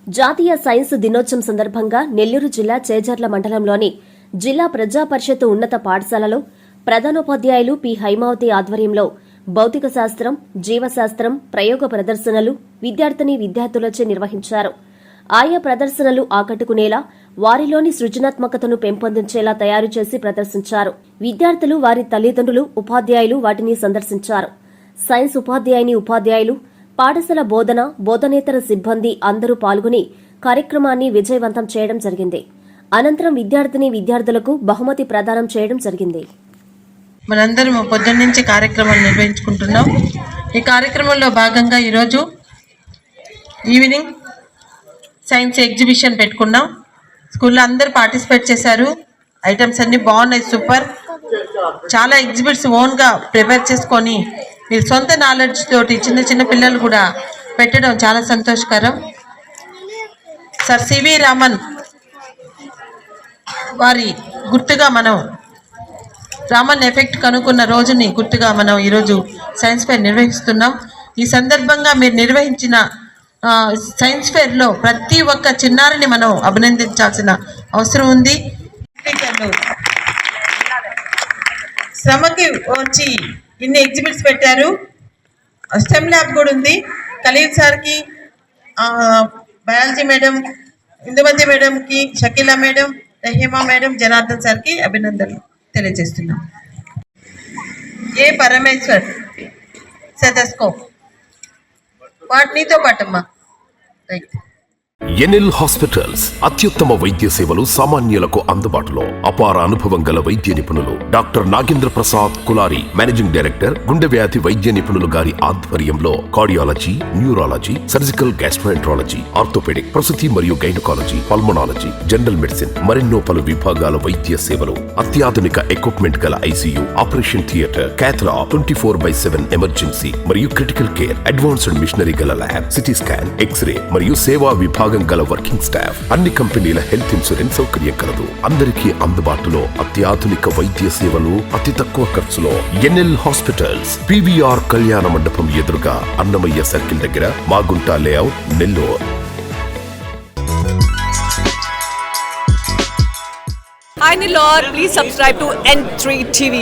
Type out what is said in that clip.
జాతీయ సైన్స్ దినోత్సవం సందర్భంగా నెల్లూరు జిల్లా చేజర్ల మండలంలోని జిల్లా ప్రజా పరిషత్ ఉన్నత పాఠశాలలో ప్రధానోపాధ్యాయులు పి హైమావతి ఆధ్వర్యంలో భౌతిక శాస్త్రం, జీవశాస్త్రం ప్రయోగ ప్రదర్శనలు విద్యార్థులచే నిర్వహించారు. ఆయా ప్రదర్శనలు ఆకట్టుకునేలా వారిలోని సృజనాత్మకతను పెంపొందించేలా తయారు చేసి ప్రదర్శించారు. విద్యార్థులు, వారి తల్లిదండ్రులు, ఉపాధ్యాయులు వాటిని సందర్శించారు. సైన్స్ ఉపాధ్యాయులు, పాఠశాల బోధనేతర సిబ్బంది అందరూ పాల్గొని కార్యక్రమాన్ని విజయవంతం చేయడం జరిగింది. అనంతరం విద్యార్థులకు బహుమతి ప్రదానం చేయడం జరిగింది. మనందరం పొద్దున్న నుంచి కార్యక్రమాలు నిర్వహించుకుంటున్నాం. ఈ కార్యక్రమంలో భాగంగా ఈరోజు ఈవినింగ్ సైన్స్ ఎగ్జిబిషన్ పెట్టుకున్నాం. స్కూల్లో అందరూ పార్టిసిపేట్ చేశారు. ఐటమ్స్ అన్ని బాగున్నాయి, సూపర్. చాలా ఎగ్జిబిట్స్ ఓన్గా ప్రిపేర్ చేసుకొని మీరు సొంత నాలెడ్జ్ తోటి చిన్న పిల్లలు కూడా పెట్టడం చాలా సంతోషకరం. సర్ సివి రామన్ వారి గుర్తుగా మనం రామన్ ఎఫెక్ట్ కనుక్కున్న రోజుని గుర్తుగా మనం ఈరోజు సైన్స్ ఫెయిర్ నిర్వహిస్తున్నాం. ఈ సందర్భంగా మీరు నిర్వహించిన సైన్స్ ఫెయిర్లో ప్రతి ఒక్క చిన్నారిని మనం అభినందించాల్సిన అవసరం ఉంది. శ్రమకి వచ్చి ఇన్ని ఎగ్జిబిట్స్ పెట్టారు. స్టెమ్ ల్యాబ్ కూడా ఉంది. ఖలీల్ సార్కి, బయాలజీ మేడం, ఇందుమతి మేడంకి, షకీలా మేడం, రహీమా మేడం, జనార్దన్ సార్కి అభినందనలు తెలియజేస్తున్నాం. ఏ పరమేశ్వర్ సెటస్కోప్ వాటి నీతో పాటమ్మా. రైట్. ఎన్ఎల్ హాస్పిటల్స్ అత్యుత్తమ వైద్య సేవలు సామాన్యులకు అందుబాటులో. అపార అనుభవం గల వైద్య నిపుణులు doctor Nagendra Prasad Kulari, managing director, గుండె వ్యాధి వైద్య నిపుణులు గారి ఆధ్వర్యంలో cardiology, neurology, surgical gastroenterology, orthopaedic, ప్రసూతి మరియు గైనకాలజీ, పల్మనాలజీ, జనరల్ మెడిసిన్ మరెన్నో పలు విభాగాల వైద్య సేవలు. అత్యాధునిక ఎక్విప్మెంట్ గల ICU, operation theatre, cath lab, 24/7 emergency మరియు క్రిటికల్ కేర్, అడ్వాన్స్డ్ మిషనరీ గల ల్యాబ్, సిటీ స్కాన్, ఎక్స్రే మరియు సేవా విభాగం గల వర్కింగ్ స్టాఫ్. అన్ని కంపెనీల హెల్త్ ఇన్సూరెన్స్ సౌకర్యం కలదు. అందరికీ అందుబాటులో అత్యాధునిక వైద్య సేవలు అతి తక్కువ ఖర్చులో. ఎన్ఎల్ హాస్పిటల్స్, పివిఆర్ కళ్యాణ మండపం ఎదురుగా, అన్నమయ్య సర్కిల్ దగ్గర, Magunta layout, Nellore. Hi Nilor, please subscribe to N3 TV.